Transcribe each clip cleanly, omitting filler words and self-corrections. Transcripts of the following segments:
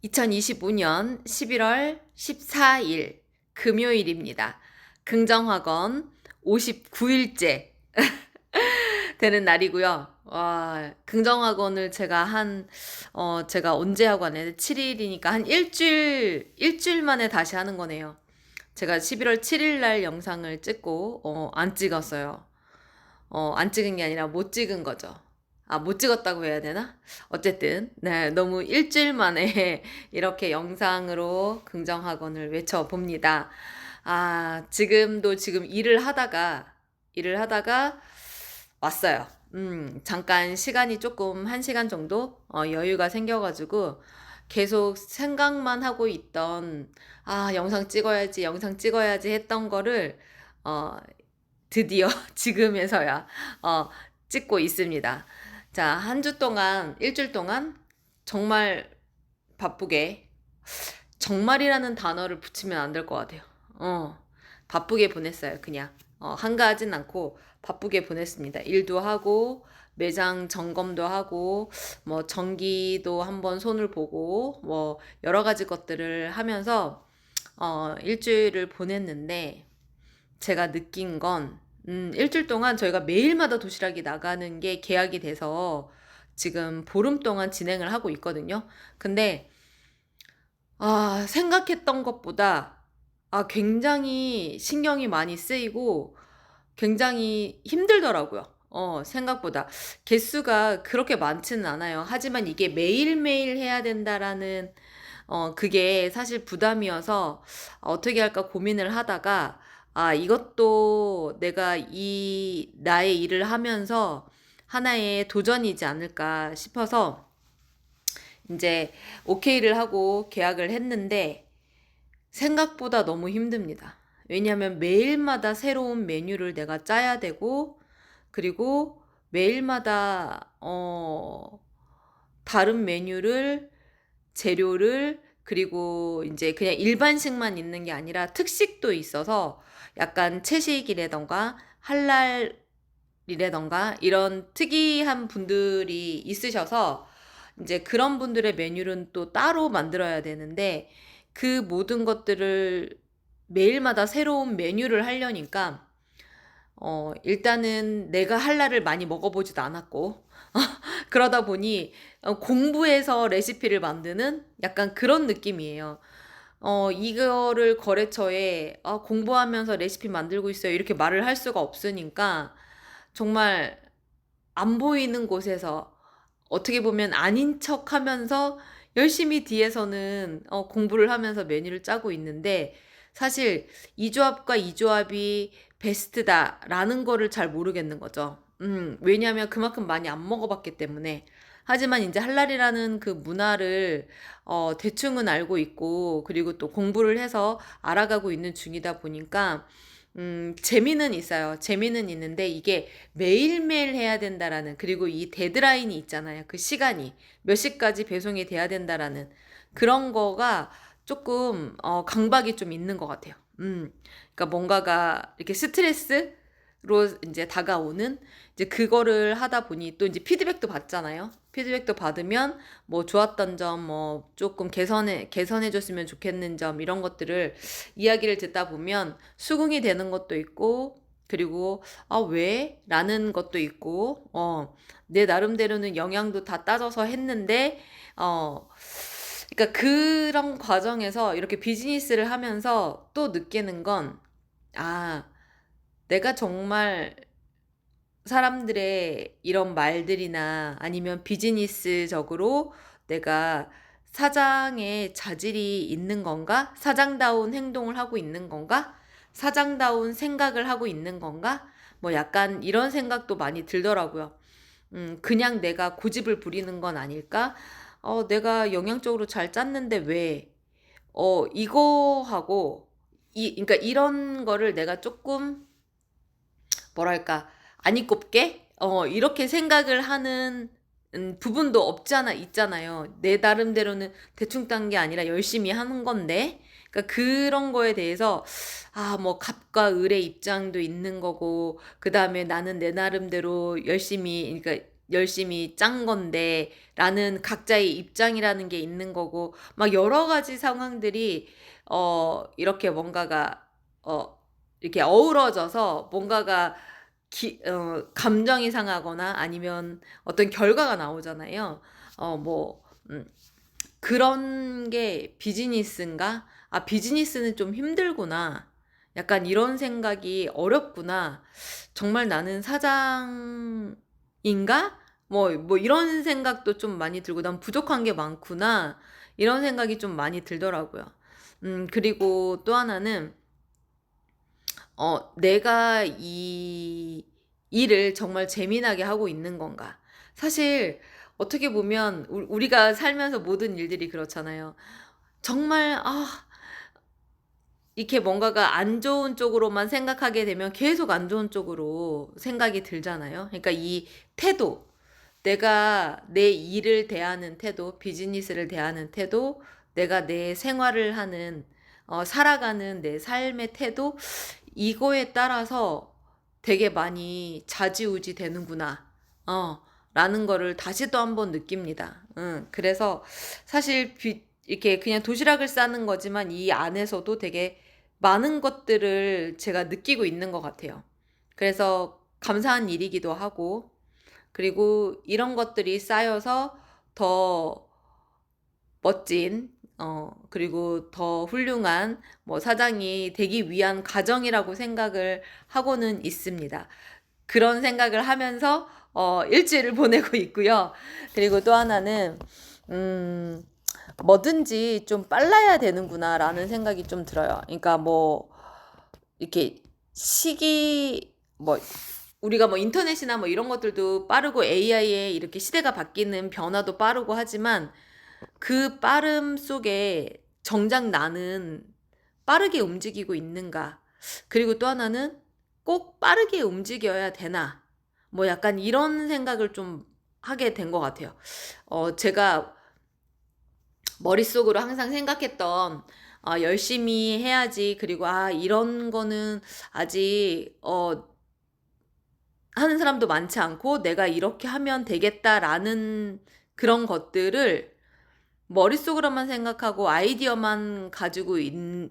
2025년 11월 14일 금요일입니다. 긍정학원 59일째 되는 날이고요. 와, 긍정학원을 제가 언제 하고 왔는데 7일이니까 한 일주일 만에 다시 하는 거네요. 제가 11월 7일 날 영상을 찍고, 안 찍었어요. 안 찍은 게 아니라 못 찍은 거죠. 아, 못 찍었다고 해야 되나? 어쨌든, 네, 너무 일주일 만에 이렇게 영상으로 긍정학원을 외쳐봅니다. 아, 지금 일을 하다가 왔어요. 잠깐 시간이 조금, 1시간 정도, 여유가 생겨가지고, 계속 생각만 하고 있던, 아, 영상 찍어야지 했던 거를, 어, 드디어 지금에서야 어, 찍고 있습니다. 자, 일주일 동안 정말 바쁘게, 정말이라는 단어를 붙이면 안 될 것 같아요. 바쁘게 보냈어요, 그냥. 한가하진 않고 바쁘게 보냈습니다. 일도 하고, 매장 점검도 하고, 뭐, 전기도 한번 손을 보고, 뭐, 여러 가지 것들을 하면서, 일주일을 보냈는데, 제가 느낀 건, 일주일 동안 저희가 매일마다 도시락이 나가는 게 계약이 돼서 지금 보름 동안 진행을 하고 있거든요. 근데, 생각했던 것보다, 굉장히 신경이 많이 쓰이고 굉장히 힘들더라고요. 생각보다. 개수가 그렇게 많지는 않아요. 하지만 이게 매일매일 해야 된다라는, 그게 사실 부담이어서 어떻게 할까 고민을 하다가, 이것도 내가 나의 일을 하면서 하나의 도전이지 않을까 싶어서 이제 오케이를 하고 계약을 했는데 생각보다 너무 힘듭니다. 왜냐하면 매일마다 새로운 메뉴를 내가 짜야 되고, 그리고 매일마다 다른 재료를, 그리고 이제 그냥 일반식만 있는 게 아니라 특식도 있어서 약간 채식이라던가 할랄이라던가 이런 특이한 분들이 있으셔서 이제 그런 분들의 메뉴는 또 따로 만들어야 되는데, 그 모든 것들을 매일마다 새로운 메뉴를 하려니까 일단은 내가 할랄을 많이 먹어보지도 않았고 그러다 보니 공부해서 레시피를 만드는 약간 그런 느낌이에요. 이거를 거래처에 공부하면서 레시피 만들고 있어요, 이렇게 말을 할 수가 없으니까 정말 안 보이는 곳에서 어떻게 보면 아닌 척 하면서 열심히 뒤에서는 공부를 하면서 메뉴를 짜고 있는데, 사실 이 조합과 이 조합이 베스트다라는 거를 잘 모르겠는 거죠. 왜냐하면 그만큼 많이 안 먹어봤기 때문에. 하지만 이제 할랄이라는 그 문화를 대충은 알고 있고, 그리고 또 공부를 해서 알아가고 있는 중이다 보니까 재미는 있어요. 재미는 있는데 이게 매일매일 해야 된다라는, 그리고 이 데드라인이 있잖아요. 그 시간이 몇 시까지 배송이 돼야 된다라는 그런 거가 조금 강박이 좀 있는 것 같아요. 그러니까 뭔가가 이렇게 스트레스로 이제 다가오는, 이제 그거를 하다 보니 또 이제 피드백도 받잖아요. 피드백도 받으면 뭐 좋았던 점, 뭐 조금 개선해 줬으면 좋겠는 점, 이런 것들을 이야기를 듣다 보면 수긍이 되는 것도 있고, 그리고 왜? 라는 것도 있고, 내 나름대로는 영양도 다 따져서 했는데, 그러니까 그런 과정에서 이렇게 비즈니스를 하면서 또 느끼는 건, 아, 내가 정말 사람들의 이런 말들이나 아니면 비즈니스적으로 내가 사장의 자질이 있는 건가? 사장다운 행동을 하고 있는 건가? 사장다운 생각을 하고 있는 건가? 뭐 약간 이런 생각도 많이 들더라고요. 그냥 내가 고집을 부리는 건 아닐까? 내가 영양적으로 잘 짰는데 왜? 이거 하고, 그러니까 이런 거를 내가 조금, 뭐랄까, 아니 꼽게 이렇게 생각을 하는 부분도 없지 않아 있잖아요. 내 나름대로는 대충 딴 게 아니라 열심히 하는 건데, 그러니까 그런 거에 대해서 뭐 갑과 을의 입장도 있는 거고, 그 다음에 나는 내 나름대로 열심히, 그러니까 열심히 짠 건데 라는 각자의 입장이라는 게 있는 거고 막 여러 가지 상황들이 이렇게 뭔가가 어 이렇게 어우러져서 뭔가가 감정이 상하거나 아니면 어떤 결과가 나오잖아요. 뭐 그런 게 비즈니스인가? '아 비즈니스는 좀 힘들구나.' 약간 이런 생각이 '어렵구나. 정말 나는 사장인가?' 뭐 이런 생각도 좀 많이 들고 '난 부족한 게 많구나.' 이런 생각이 좀 많이 들더라고요. 그리고 또 하나는 '내가 이 일을 정말 재미나게 하고 있는 건가?' 사실 어떻게 보면 우리가 살면서 모든 일들이 그렇잖아요. 정말 이렇게 뭔가가 안 좋은 쪽으로만 생각하게 되면 계속 안 좋은 쪽으로 생각이 들잖아요. 그러니까 이 태도, 내가 내 일을 대하는 태도, 비즈니스를 대하는 태도, 내가 내 생활을 하는 살아가는 내 삶의 태도 이거에 따라서 되게 많이 좌지우지 되는구나. 라는 거를 다시 또 한번 느낍니다. 그래서 사실 이렇게 그냥 도시락을 싸는 거지만 이 안에서도 되게 많은 것들을 제가 느끼고 있는 것 같아요. 그래서 감사한 일이기도 하고 그리고 이런 것들이 쌓여서 더 멋진 그리고 더 훌륭한 뭐 사장이 되기 위한 과정이라고 생각을 하고는 있습니다. 그런 생각을 하면서 일주일을 보내고 있고요. 그리고 또 하나는 음 '뭐든지 좀 빨라야 되는구나.'라는 생각이 좀 들어요. 그러니까 뭐 이렇게 시기 뭐 우리가 뭐 인터넷이나 뭐 이런 것들도 빠르고 AI에 이렇게 시대가 바뀌는 변화도 빠르고 하지만 그 빠름 속에 정작 나는 빠르게 움직이고 있는가? 그리고 또 하나는 '꼭 빠르게 움직여야 되나?' 뭐 약간 이런 생각을 좀 하게 된 것 같아요. 제가 머릿속으로 항상 생각했던 '열심히 해야지.' 그리고 '아 이런 거는 아직 하는 사람도 많지 않고 내가 이렇게 하면 되겠다.'라는 그런 것들을 머릿속으로만 생각하고 아이디어만 가지고 있는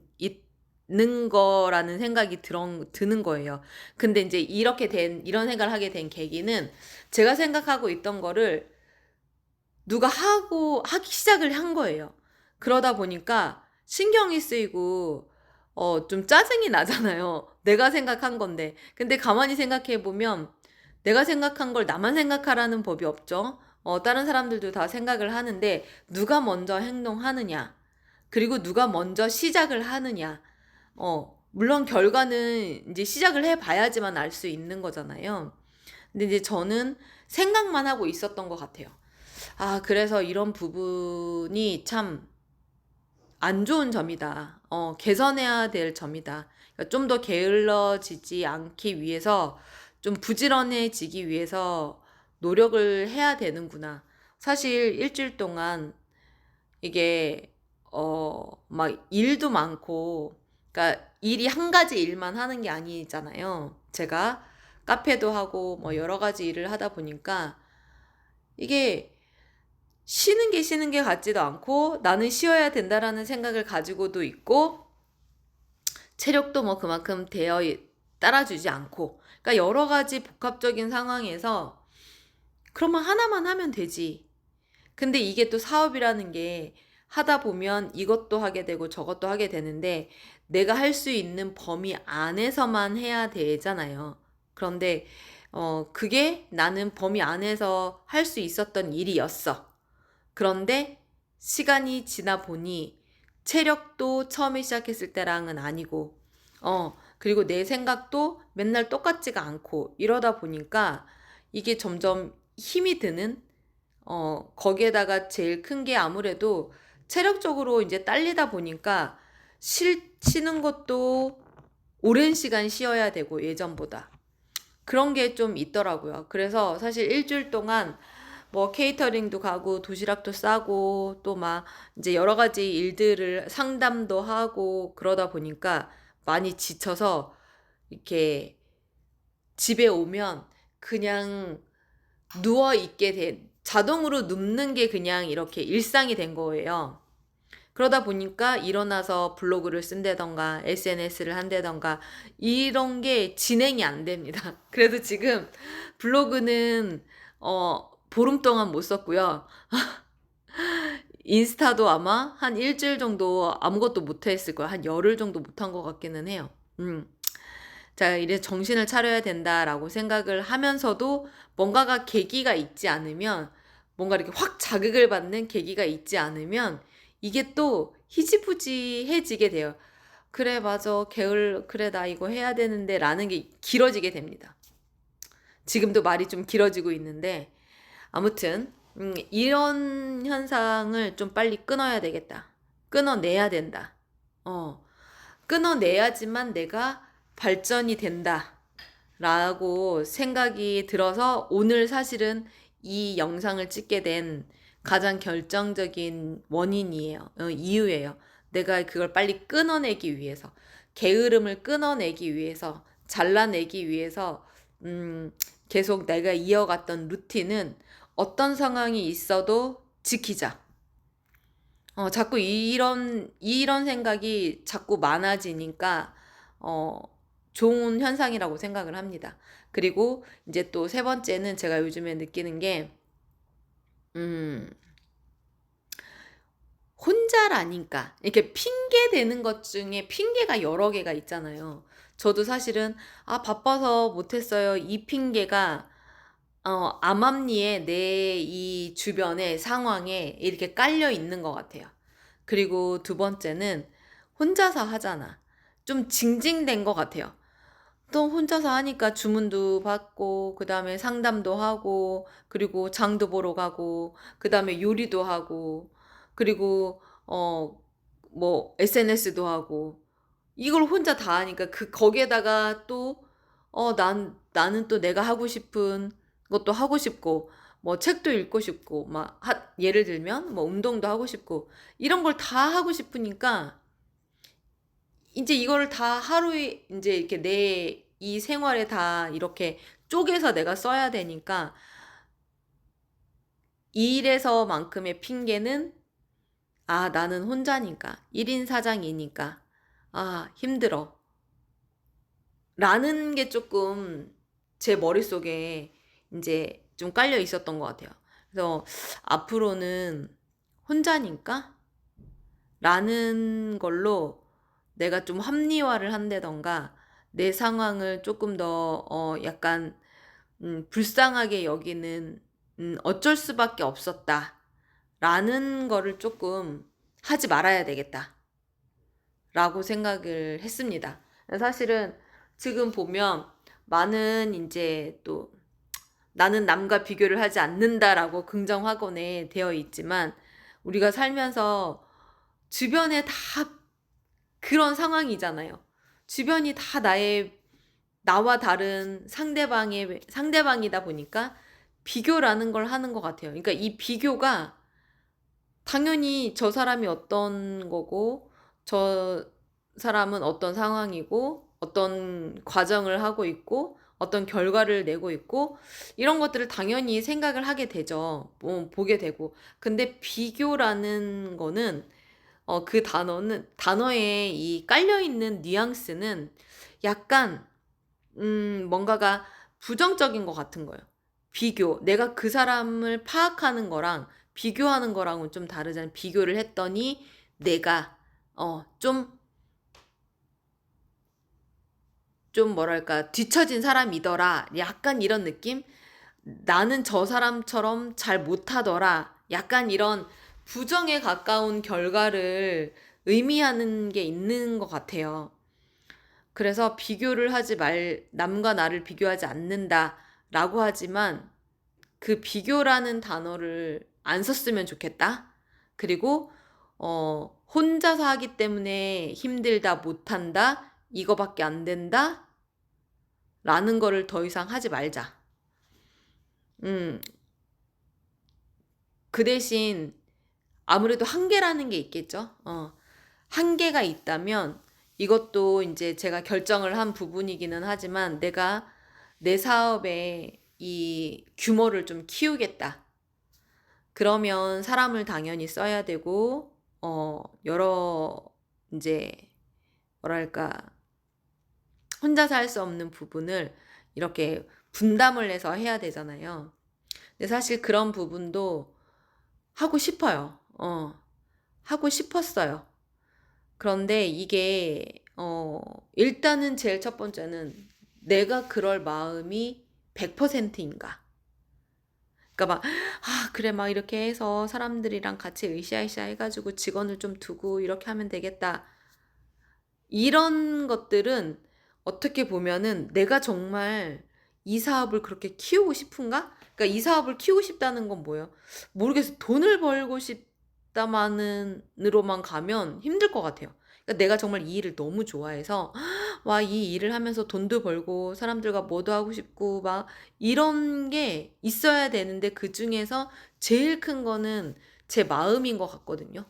거라는 생각이 드는 거예요. 근데 인제 이런 생각을 하게 된 계기는 제가 생각하고 있던 거를 누가 하기 시작을 한 거예요. 그러다 보니까 신경이 쓰이고 좀 짜증이 나잖아요. 내가 생각한 건데. 근데 가만히 생각해 보면 내가 생각한 걸 나만 생각하라는 법이 없죠. 다른 사람들도 다 생각을 하는데 누가 먼저 행동하느냐, 그리고 누가 먼저 시작을 하느냐. 물론 결과는 인제 시작을 해 봐야지만 알 수 있는 거잖아요. 근데 이제 저는 생각만 하고 있었던 것 같아요. 그래서 이런 부분이 참 안 좋은 점이다. 개선해야 될 점이다. 그러니까 좀 더 게을러지지 않기 위해서 좀 부지런해지기 위해서 노력을 해야 되는구나. 사실 일주일 동안 이게 막 일도 많고 그러니까 일이 한 가지 일만 하는 게 아니잖아요. 제가 카페도 하고 뭐 여러 가지 일을 하다 보니까 이게 쉬는 게 같지도 않고 '나는 쉬어야 된다.'라는 생각을 가지고도 있고 체력도 뭐 그만큼 따라주지 않고 그러니까 여러 가지 복합적인 상황에서 '그러면 하나만 하면 되지.' 근데 이게 또 사업이라는 게 하다 보면 이것도 하게 되고 저것도 하게 되는데 내가 할 수 있는 범위 안에서만 해야 되잖아요. 그런데 그게 나는 범위 안에서 할 수 있었던 일이었어. 그런데 시간이 지나 보니 체력도 처음에 시작했을 때랑은 아니고 그리고 내 생각도 맨날 똑같지가 않고 이러다 보니까 이게 점점 힘이 드는 거기에다가 제일 큰 게 아무래도 체력적으로 인제 딸리다 보니까 쉬는 것도 오랜 시간 쉬어야 되고 예전보다. 그런 게 좀 있더라고요. 그래서 사실 일주일 동안 뭐 케이터링도 가고 도시락도 싸고 또 막 인제 여러 가지 일들을 상담도 하고 그러다 보니까 많이 지쳐서 이렇게 집에 오면 그냥 누워 있게 된, 자동으로 눕는 게 그냥 이렇게 일상이 된 거예요. 그러다 보니까 일어나서 블로그를 쓴다던가 SNS를 한다던가 이런 게 진행이 안 됩니다. 그래도 지금 블로그는 보름 동안 못 썼고요. 인스타도 아마 한 일주일 정도 아무것도 못 했을 거예요. 한 열흘 정도 못 한 것 같기는 해요. 자, 이제 정신을 차려야 된다라고 생각을 하면서도 뭔가가 계기가 있지 않으면, 뭔가 이렇게 확 자극을 받는 계기가 있지 않으면 이게 또 희지부지해지게 돼요. 그래, 맞아. 게을, 그래, 나 이거 해야 되는데 라는 게 길어지게 됩니다. 지금도 말이 좀 길어지고 있는데, 아무튼, 이런 현상을 좀 빨리 끊어야 되겠다. 끊어내야 된다. 끊어내야지만 내가 발전이 된다. 라고 생각이 들어서 오늘 사실은 이 영상을 찍게 된 가장 결정적인 원인이에요. 이유예요. 내가 그걸 빨리 끊어내기 위해서, 게으름을 끊어내기 위해서, 잘라내기 위해서, 계속 내가 이어갔던 루틴은 어떤 상황이 있어도 지키자. 자꾸 이런 생각이 자꾸 많아지니까, 좋은 현상이라고 생각을 합니다. 그리고 이제 또 세 번째는 제가 요즘에 느끼는 게, 음, 혼자라니까. 이렇게 핑계 대는 것 중에 핑계가 여러 개가 있잖아요. 저도 사실은, 바빠서 못했어요. 이 핑계가, 암암리에 내 이 주변의 상황에 이렇게 깔려 있는 것 같아요. 그리고 두 번째는 혼자서 하잖아. 좀 징징된 것 같아요. 또 혼자서 하니까 주문도 받고, 그 다음에 상담도 하고, 그리고 장도 보러 가고, 그 다음에 요리도 하고, 그리고, 뭐, SNS도 하고, 이걸 혼자 다 하니까 거기에다가 또, 나는 또 내가 하고 싶은 것도 하고 싶고, 뭐, 책도 읽고 싶고, 예를 들면, 뭐, 운동도 하고 싶고, 이런 걸 다 하고 싶으니까, 이제 이거를 다 하루에 이제 이렇게 내 이 생활에 다 이렇게 쪼개서 내가 써야 되니까 일에서만큼의 핑계는 나는 혼자니까 1인 사장이니까 힘들어 라는 게 조금 제 머릿속에 이제 좀 깔려 있었던 것 같아요. 그래서 앞으로는 혼자니까 라는 걸로 내가 좀 합리화를 한다던가 내 상황을 조금 더 약간 불쌍하게 여기는 어쩔 수밖에 없었다 라는 거를 조금 하지 말아야 되겠다 라고 생각을 했습니다. 사실은 지금 보면 많은 이제 또 나는 남과 비교를 하지 않는다라고 긍정학원에 되어 있지만 우리가 살면서 주변에 다 그런 상황이잖아요. 주변이 다 나와 다른 상대방이다 보니까 비교라는 걸 하는 것 같아요. 그러니까 이 비교가 당연히 저 사람이 어떤 거고, 저 사람은 어떤 상황이고, 어떤 과정을 하고 있고, 어떤 결과를 내고 있고, 이런 것들을 당연히 생각을 하게 되죠. 보게 되고. 근데 비교라는 거는 그 단어에 이 깔려있는 뉘앙스는 약간, 뭔가가 부정적인 것 같은 거예요. 비교. 내가 그 사람을 파악하는 거랑 비교하는 거랑은 좀 다르잖아요. 비교를 했더니 내가, 좀 뭐랄까, 뒤처진 사람이더라. 약간 이런 느낌? 나는 저 사람처럼 잘 못하더라. 약간 이런 부정에 가까운 결과를 의미하는 게 있는 것 같아요. 그래서 남과 나를 비교하지 않는다 라고 하지만 그 비교라는 단어를 안 썼으면 좋겠다. 그리고, 혼자서 하기 때문에 힘들다, 못한다, 이거밖에 안 된다 라는 거를 더 이상 하지 말자. 음, 그 대신 아무래도 한계라는 게 있겠죠. 한계가 있다면 이것도 이제 제가 결정을 한 부분이기는 하지만 내가 내 사업에 이 규모를 좀 키우겠다. 그러면 사람을 당연히 써야 되고 여러 인제 뭐랄까 혼자서 할 수 없는 부분을 이렇게 분담을 해서 해야 되잖아요. 근데 사실 그런 부분도 하고 싶어요. 하고 싶었어요. 그런데 이게 일단은 제일 첫 번째는 내가 그럴 마음이 100% 인가? 그러니까 막 '아 그래 막 이렇게 해서 사람들이랑 같이 으쌰으쌰 해 가지고 직원을 좀 두고 이렇게 하면 되겠다.' 이런 것들은 어떻게 보면은 '내가 정말 이 사업을 그렇게 키우고 싶은가?' 그러니까 이 사업을 키우고 싶다는 건 뭐예요? 모르겠어요. '돈을 벌고 싶다.'마는 으로만 가면 힘들 것 같아요. 그러니까 내가 정말 이 일을 너무 좋아해서 와 이 일을 하면서 돈도 벌고 사람들과 뭐도 하고 싶고 막 이런 게 있어야 되는데 그중에서 제일 큰 거는 제 마음인 것 같거든요.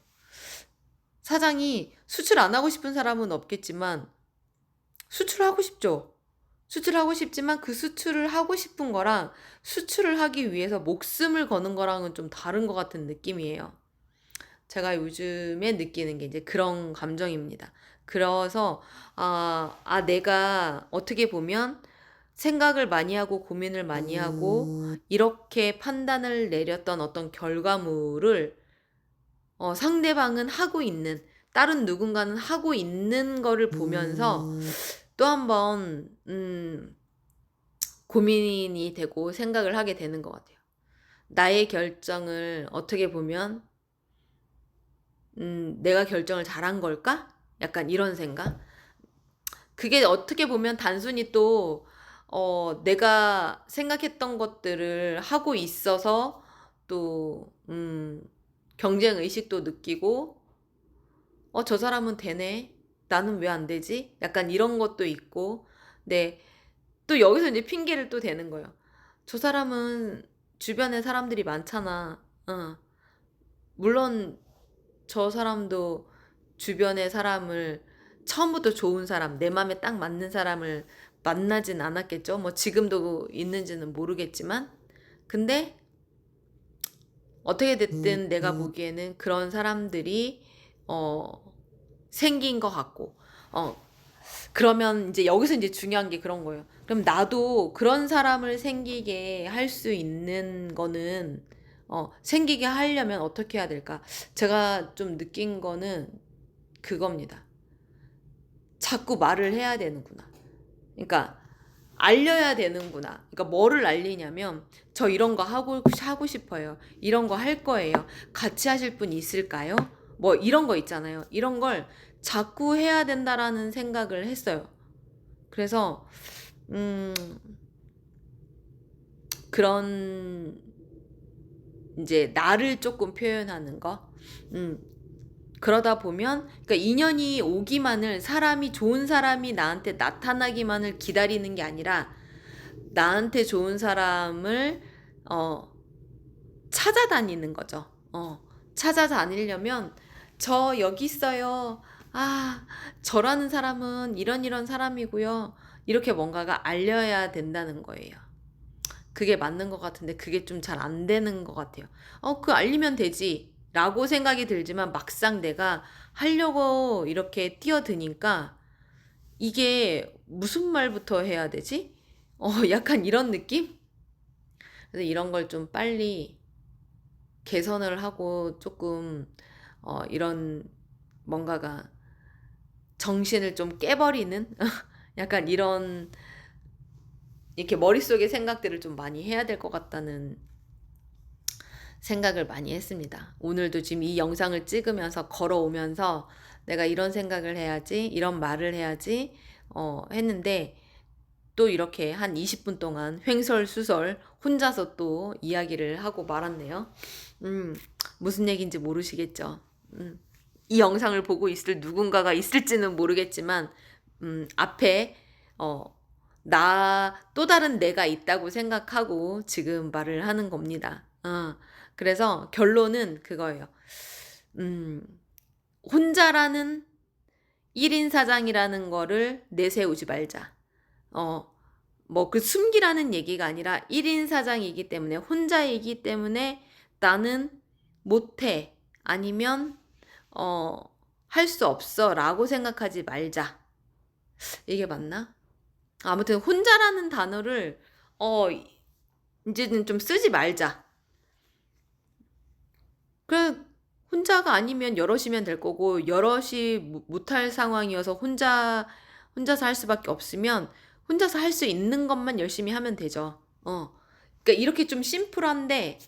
사장이 수출 안 하고 싶은 사람은 없겠지만 수출하고 싶죠. 수출하고 싶지만 그 수출을 하고 싶은 거랑 수출을 하기 위해서 목숨을 거는 거랑은 좀 다른 것 같은 느낌이에요. 제가 요즘에 느끼는 게 이제 그런 감정입니다. 그래서 내가 어떻게 보면 생각을 많이 하고 고민을 많이 하고 이렇게 판단을 내렸던 어떤 결과물을 상대방은 하고 있는 다른 누군가는 하고 있는 거를 보면서 또 한 번 고민이 되고 생각을 하게 되는 것 같아요. '나의 결정을 어떻게 보면 '내가 결정을 잘한 걸까?' 약간 이런 생각? 그게 어떻게 보면 단순히 또 내가 생각했던 것들을 하고 있어서 또 경쟁 의식도 느끼고 '저 사람은 되네. 나는 왜 안 되지?' 약간 이런 것도 있고 네. 또 여기서 인제 핑계를 또 대는 거예요. '저 사람은 주변에 사람들이 많잖아.' 물론 저 사람도 주변의 사람을 처음부터 좋은 사람, 내 맘에 딱 맞는 사람을 만나진 않았겠죠. 뭐 지금도 있는지는 모르겠지만. 근데 어떻게 됐든 내가 보기에는 그런 사람들이 어 생긴 것 같고 어 그러면 인제 여기서 인제 중요한 게 그런 거예요. 그럼 나도 그런 사람을 생기게 할 수 있는 거는 생기게 하려면 어떻게 해야 될까? 제가 좀 느낀 거는 그겁니다. 자꾸 말을 해야 되는구나. 그러니까 알려야 되는구나. 그러니까 뭐를 알리냐면 "저 이런 거 하고 싶어요. 이런 거 할 거예요. 같이 하실 분 있을까요?" 뭐 이런 거 있잖아요. 이런 걸 자꾸 해야 된다라는 생각을 했어요. 그래서 음 그런 인제 나를 쪼끔 표현하는 거. 음 그러다 보면 그러니까 인연이 오기만을 사람이 좋은 사람이 나한테 나타나기만을 기다리는 게 아니라 나한테 좋은 사람을 어 찾아다니는 거죠. 찾아다니려면 "저 여기 있어요. 아 저라는 사람은 이런 이런 사람이고요." 이렇게 뭔가가 알려야 된다는 거예요. 그게 맞는 것 같은데 그게 좀 잘 안 되는 것 같아요. 그 알리면 되지.'라고 생각이 들지만 막상 내가 하려고 이렇게 뛰어드니까 이게 무슨 말부터 해야 되지? 약간 이런 느낌? 그래서 이런 걸 좀 빨리 개선을 하고 쪼끔 이런 뭔가가 정신을 좀 깨버리는 약간 이런 이렇게 머릿속의 생각들을 좀 많이 해야 될 것 같다는 생각을 많이 했습니다. 오늘도 지금 이 영상을 찍으면서 걸어오면서 '내가 이런 생각을 해야지. 이런 말을 해야지.' 했는데 또 이렇게 한 20분 동안 횡설수설 혼자서 또 이야기를 하고 말았네요. 음 무슨 얘기인지 모르시겠죠? 음. 이 영상을 보고 있을 누군가가 있을지는 모르겠지만 앞에 어 나 또 다른 내가 있다고 생각하고 지금 말을 하는 겁니다. 그래서 결론은 그거예요. 음 '혼자라는 1인 사장이라는 거를 내세우지 말자.' 어 뭐 그 숨기라는 얘기가 아니라 1인 사장이기 때문에 혼자이기 때문에 나는 못해 아니면 할 수 없어라고 생각하지 말자. 이게 맞나? 아무튼 혼자라는 단어를 이제는 좀 쓰지 말자. 그 혼자가 아니면 여럿이면 될 거고 여럿이 못할 상황이어서 혼자서 할 수밖에 없으면 혼자서 할 수 있는 것만 열심히 하면 되죠. 그러니까 이렇게 좀 심플한데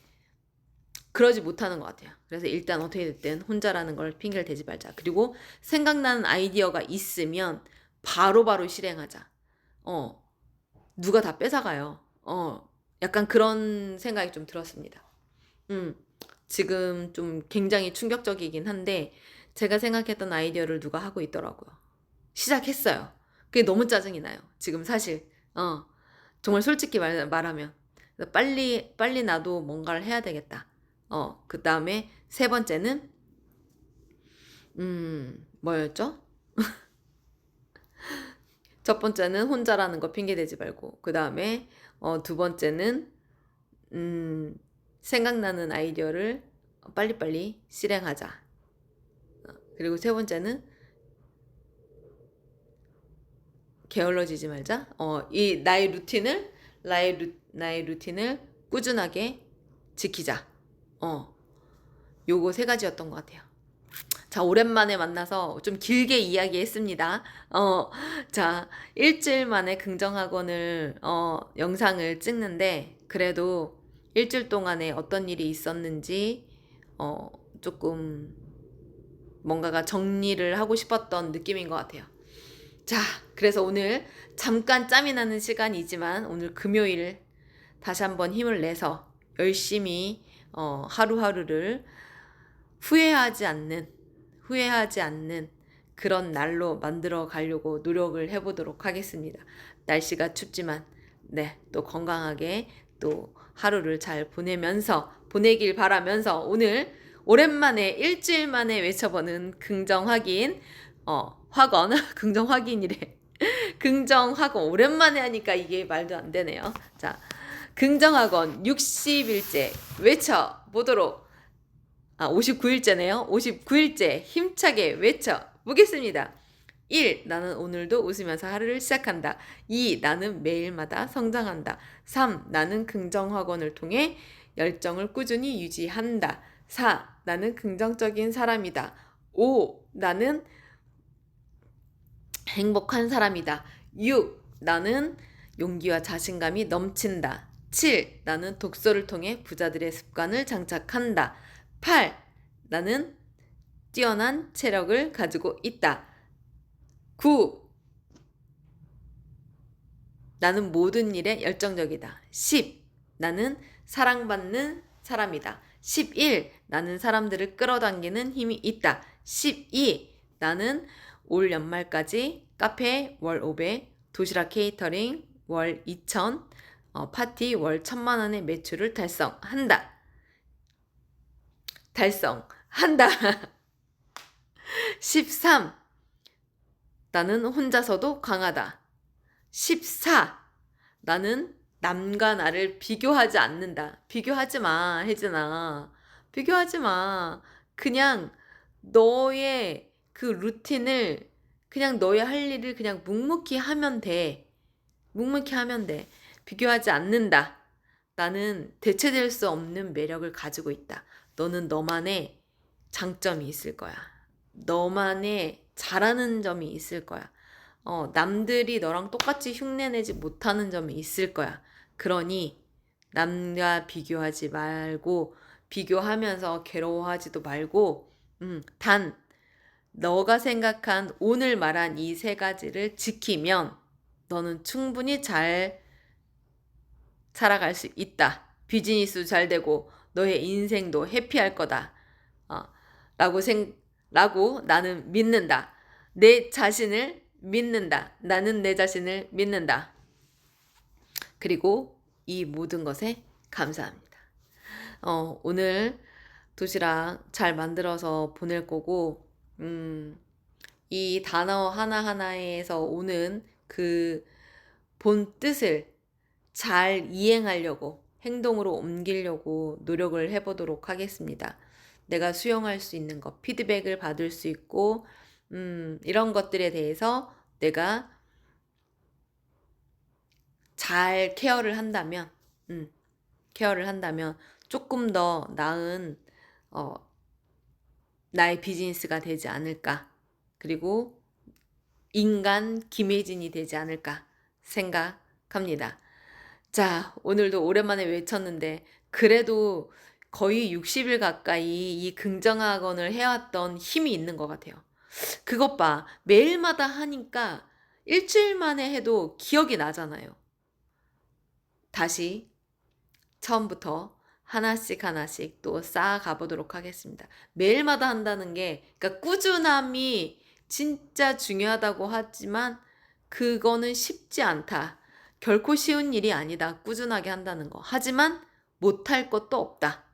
그러지 못하는 것 같아요. 그래서 일단 어떻게 됐든 혼자라는 걸 핑계를 대지 말자. 그리고 생각나는 아이디어가 있으면 바로바로 실행하자. 누가 다 뺏어가요. 약간 그런 생각이 좀 들었습니다. 지금 좀 굉장히 충격적이긴 한데 제가 생각했던 아이디어를 누가 하고 있더라고요. 시작했어요. 그게 너무 짜증이 나요. 지금 사실 정말 솔직히 말하면 빨리 나도 뭔가를 해야 되겠다. 그 다음에 세 번째는 뭐였죠? 첫 번째는 혼자라는 거 핑계 대지 말고 그 다음에 두 번째는 생각나는 아이디어를 빨리빨리 실행하자. 그리고 세 번째는 게을러지지 말자. 이 나의 루틴을 꾸준하게 지키자. 요거 세 가지였던 것 같아요. 자, 오랜만에 만나서 좀 길게 이야기했습니다. 자, 일주일 만에 긍정학원을 영상을 찍는데 그래도 일주일 동안에 어떤 일이 있었는지 조금 뭔가가 정리를 하고 싶었던 느낌인 것 같아요. 자, 그래서 오늘 잠깐 짬이 나는 시간이지만 오늘 금요일 다시 한번 힘을 내서 열심히 하루하루를 후회하지 않는 그런 날로 만들어 가려고 노력을 해보도록 하겠습니다. 날씨가 춥지만 또 건강하게 또 하루를 잘 보내길 바라면서 오늘 오랜만에 일주일 만에 외쳐보는 긍정 확인 학원 긍정 확인이래. 긍정 학원 오랜만에 하니까 이게 말도 안 되네요. 자, 긍정 학원 60일째 외쳐보도록 59일째네요. 59일째 힘차게 외쳐보겠습니다. 1. 나는 오늘도 웃으면서 하루를 시작한다. 2. 나는 매일마다 성장한다. 3. 나는 긍정학원을 통해 열정을 꾸준히 유지한다. 4. 나는 긍정적인 사람이다. 5. 나는 행복한 사람이다. 6. 나는 용기와 자신감이 넘친다. 7. 나는 독서를 통해 부자들의 습관을 장착한다. 8. 나는 뛰어난 체력을 가지고 있다. 9. 나는 모든 일에 열정적이다. 10. 나는 사랑받는 사람이다. 11. 나는 사람들을 끌어당기는 힘이 있다. 12. 나는 올 연말까지 카페 월 500, 도시락 케이터링 월 2000, 파티 월 1000만 원의 매출을 달성한다. 13. 나는 혼자서도 강하다. 14. 나는 남과 나를 비교하지 않는다. 비교하지 마, 혜진아. 비교하지 마. 그냥 너의 그 루틴을 그냥 너의 할 일을 그냥 묵묵히 하면 돼. 비교하지 않는다. 나는 대체될 수 없는 매력을 가지고 있다. 너는 너만의 장점이 있을 거야. 너만의 잘하는 점이 있을 거야. 남들이 너랑 똑같이 흉내내지 못하는 점이 있을 거야. 그러니 남과 비교하지 말고 비교하면서 괴로워하지도 말고 단 너가 생각한 오늘 말한 이 세 가지를 지키면 너는 충분히 잘 살아갈 수 있다. 비즈니스도 잘 되고 너의 인생도 해피할 거다. 라고 나는 믿는다. 내 자신을 믿는다. 나는 내 자신을 믿는다. 그리고 이 모든 것에 감사합니다. 오늘 도시락 잘 만들어서 보낼 거고 이 단어 하나하나에서 오는 그 본 뜻을 잘 이행하려고, 행동으로 옮기려고 노력을 해보도록 하겠습니다. 내가 수용할 수 있는 것, 피드백을 받을 수 있고, 이런 것들에 대해서 내가 잘 케어를 한다면 조금 더 나은, 어, 나의 비즈니스가 되지 않을까. 그리고 인간 김혜진이 되지 않을까 생각합니다. 자, 오늘도 오랜만에 외쳤는데, 그래도 거의 60일 가까이 이 긍정학원을 해왔던 힘이 있는 것 같아요. 그것 봐. 매일마다 하니까 일주일 만에 해도 기억이 나잖아요. 다시 처음부터 하나씩 하나씩 또 쌓아가 보도록 하겠습니다. 매일마다 한다는 게, 그러니까 꾸준함이 진짜 중요하다고 하지만 그거는 쉽지 않다. 결코 쉬운 일이 아니다. 꾸준하게 한다는 거. 하지만 못할 것도 없다.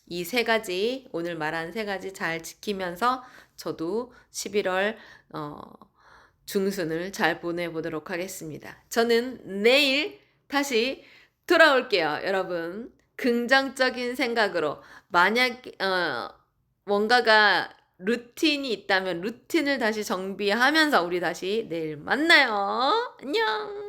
이 세 가지, 오늘 말한 세 가지 잘 지키면서 저도 11월 중순을 잘 보내보도록 하겠습니다. 저는 내일 다시 돌아올게요, 여러분. 긍정적인 생각으로. 만약 뭔가가 루틴이 있다면 루틴을 다시 정비하면서 우리 다시 내일 만나요. 안녕.